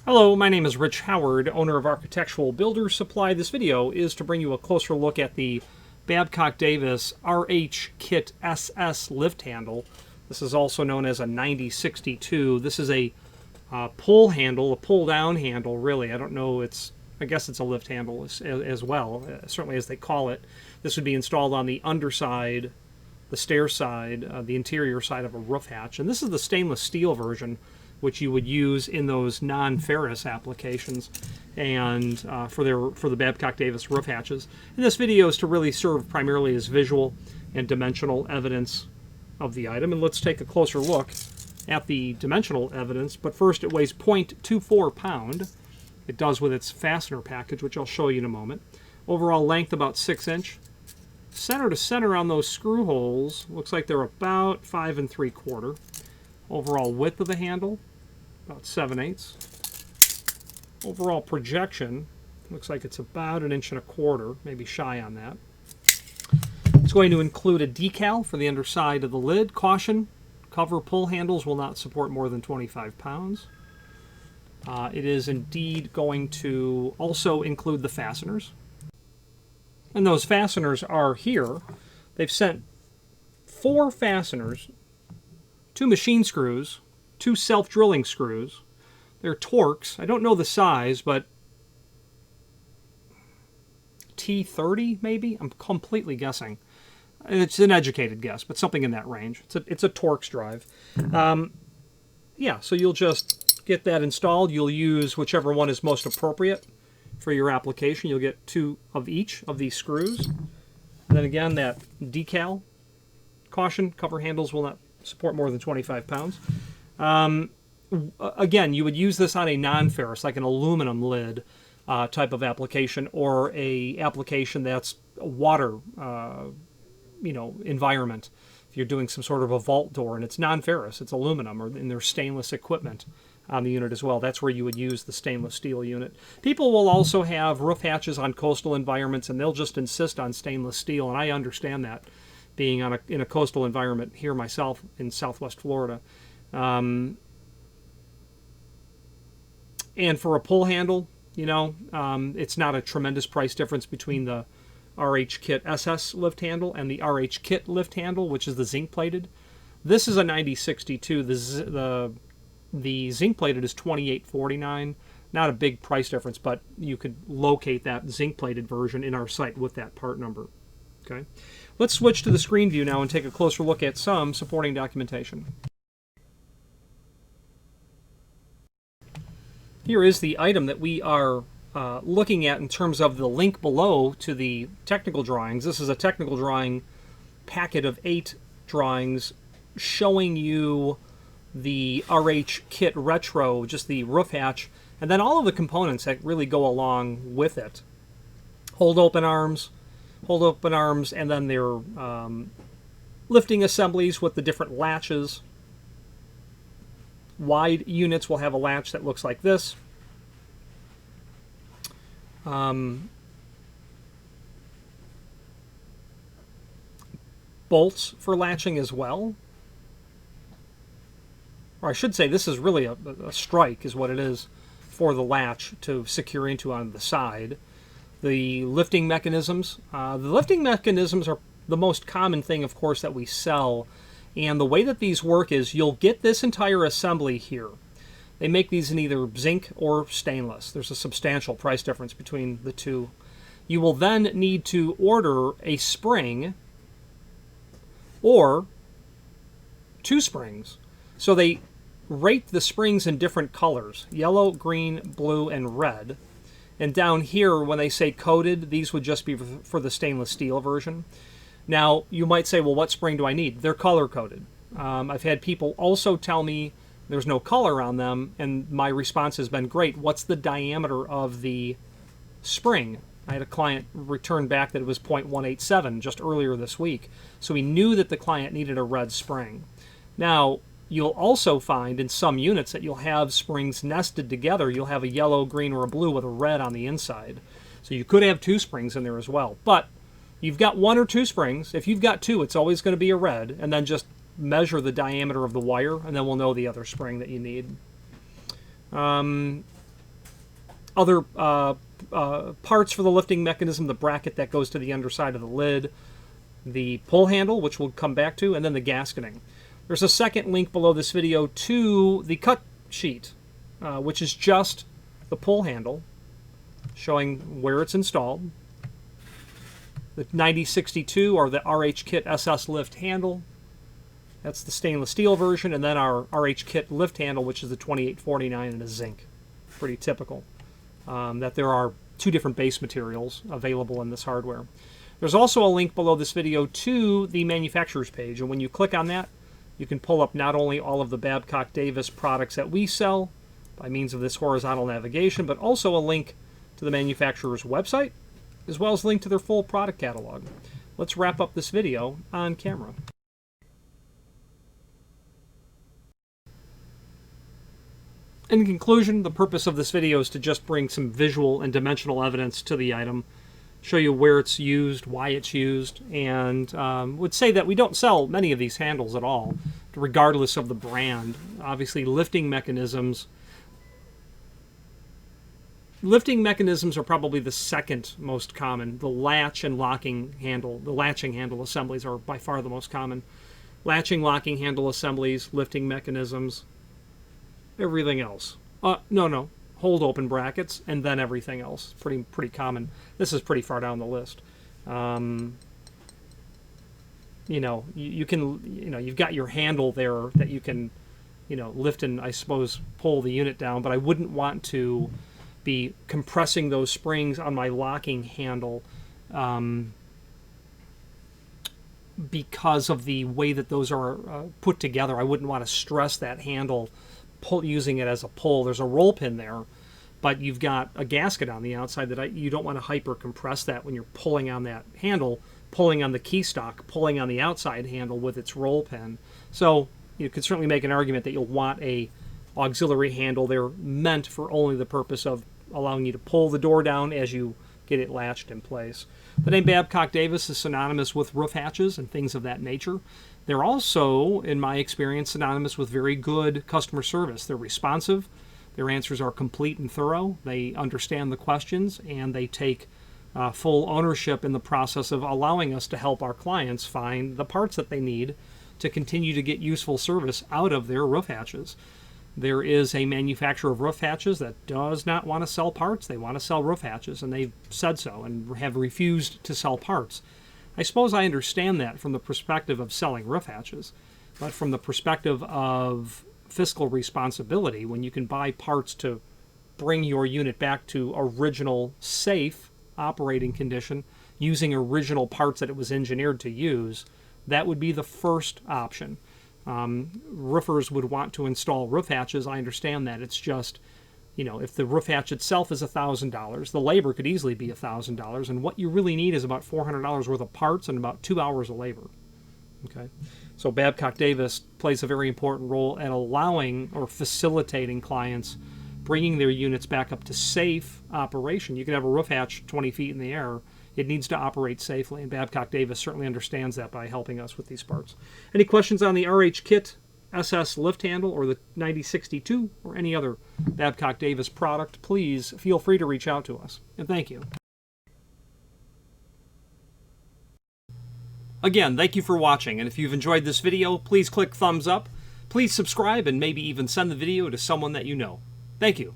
Hello, my name is Rich Howard, owner of Architectural Builder Supply. This video is to bring you a closer look at the Babcock Davis RH Kit SS lift handle. This is also known as a 9062. This is a pull handle, a pull-down handle, really. I don't know, I guess it's a lift handle as well, certainly as they call it. This would be installed on the underside, the stair side, the interior side of a roof hatch. And this is the stainless steel version, which you would use in those non-ferrous applications and for the Babcock Davis roof hatches. And this video is to really serve primarily as visual and dimensional evidence of the item. And let's take a closer look at the dimensional evidence. But first, it weighs 0.24 pound. It does with its fastener package, which I'll show you in a moment. Overall length about 6 inch. Center to center on those screw holes looks like they're about 5 3/4. Overall width of the handle, about 7/8. Overall projection, looks like it's about 1.25 inches, maybe shy on that. It's going to include a decal for the underside of the lid. Caution, cover pull handles will not support more than 25 pounds. It is indeed going to also include the fasteners. And those fasteners are here. They've sent 4 fasteners, 2 machine screws, 2 self-drilling screws. They're Torx. I don't know the size, but T30 maybe? I'm completely guessing. It's an educated guess, but something in that range. It's a Torx drive. Yeah, so you'll just get that installed. You'll use whichever one is most appropriate for your application. You'll get 2 of each of these screws. And then again, that decal. Caution, cover handles will not support more than 25 pounds. Again, you would use this on a non-ferrous, like an aluminum lid type of application, or a application that's a water environment. If you're doing some sort of a vault door and it's non-ferrous, it's aluminum, and there's stainless equipment on the unit as well. That's where you would use the stainless steel unit. People will also have roof hatches on coastal environments, and they'll just insist on stainless steel, and I understand that, being in a coastal environment here myself in Southwest Florida. And for a pull handle, it's not a tremendous price difference between the RH Kit SS lift handle and the RH Kit lift handle, which is the zinc plated. This is a 9062. The zinc plated is $28.49. Not a big price difference, but you could locate that zinc plated version in our site with that part number. Okay. Let's switch to the screen view now and take a closer look at some supporting documentation. Here is the item that we are looking at in terms of the link below to the technical drawings. This is a technical drawing packet of 8 drawings showing you the RH Kit Retro, just the roof hatch, and then all of the components that really go along with it. Hold open arms, and then their lifting assemblies with the different latches. Wide units will have a latch that looks like this. Bolts for latching as well. Or I should say, this is really a strike is what it is for the latch to secure into on the side. The lifting mechanisms. The lifting mechanisms are the most common thing, of course, that we sell. And the way that these work is you'll get this entire assembly here. They make these in either zinc or stainless. There's a substantial price difference between the two. You will then need to order a spring or 2 springs. So they rate the springs in different colors: yellow, green, blue, and red. And down here, when they say coated, these would just be for the stainless steel version. Now, you might say, well, what spring do I need? They're color-coded. I've had people also tell me there's no color on them, and my response has been, great, what's the diameter of the spring? I had a client return back that it was 0.187 just earlier this week, so we knew that the client needed a red spring. Now, you'll also find in some units that you'll have springs nested together. You'll have a yellow, green, or a blue with a red on the inside. So you could have 2 springs in there as well. But you've got 1 or 2 springs. If you've got 2, it's always going to be a red, and then just measure the diameter of the wire, and then we'll know the other spring that you need. other parts for the lifting mechanism, the bracket that goes to the underside of the lid, the pull handle, which we'll come back to, and then the gasketing. There's a second link below this video to the cut sheet, which is just the pull handle, showing where it's installed. The 9062, or the RH Kit SS lift handle. That's the stainless steel version, and then our RH Kit lift handle, which is the 2849 in a zinc. Pretty typical that there are two different base materials available in this hardware. There's also a link below this video to the manufacturer's page, and when you click on that, you can pull up not only all of the Babcock Davis products that we sell by means of this horizontal navigation, but also a link to the manufacturer's website, as well as a link to their full product catalog. Let's wrap up this video on camera. In conclusion, the purpose of this video is to just bring some visual and dimensional evidence to the item, show you where it's used, why it's used, and would say that we don't sell many of these handles at all, regardless of the brand. Obviously, lifting mechanisms are probably the second most common. The latch and locking handle, the latching handle assemblies are by far the most common. Latching, locking handle assemblies, lifting mechanisms, everything else. No. Hold open brackets, and then everything else. Pretty common. This is pretty far down the list. You've got your handle there that you can, lift and, I suppose, pull the unit down, but I wouldn't want to be compressing those springs on my locking handle because of the way that those are put together. I wouldn't want to stress that handle using it as a pull. There's a roll pin there, but you've got a gasket on the outside that you don't want to hyper compress that when you're pulling on that handle, pulling on the key stock, pulling on the outside handle with its roll pin. So you could certainly make an argument that you'll want a auxiliary handle. They're meant for only the purpose of allowing you to pull the door down as you get it latched in place. The name Babcock Davis is synonymous with roof hatches and things of that nature. They're also, in my experience, synonymous with very good customer service. They're responsive, their answers are complete and thorough, they understand the questions, and they take full ownership in the process of allowing us to help our clients find the parts that they need to continue to get useful service out of their roof hatches. There is a manufacturer of roof hatches that does not want to sell parts. They want to sell roof hatches, and they've said so and have refused to sell parts. I suppose I understand that from the perspective of selling roof hatches, but from the perspective of fiscal responsibility, when you can buy parts to bring your unit back to original safe operating condition using original parts that it was engineered to use, that would be the first option. Roofers would want to install roof hatches. I understand that. It's just, if the roof hatch itself is $1,000, the labor could easily be $1,000, and what you really need is about $400 worth of parts and about 2 hours of labor. Okay, so Babcock Davis plays a very important role at allowing or facilitating clients bringing their units back up to safe operation. You can have a roof hatch 20 feet in the air. It needs to operate safely, and Babcock Davis certainly understands that by helping us with these parts. Any questions on the RH Kit SS lift handle or the 9062 or any other Babcock Davis product, please feel free to reach out to us. And thank you. Again, thank you for watching, and if you've enjoyed this video, please click thumbs up. Please subscribe and maybe even send the video to someone that you know. Thank you.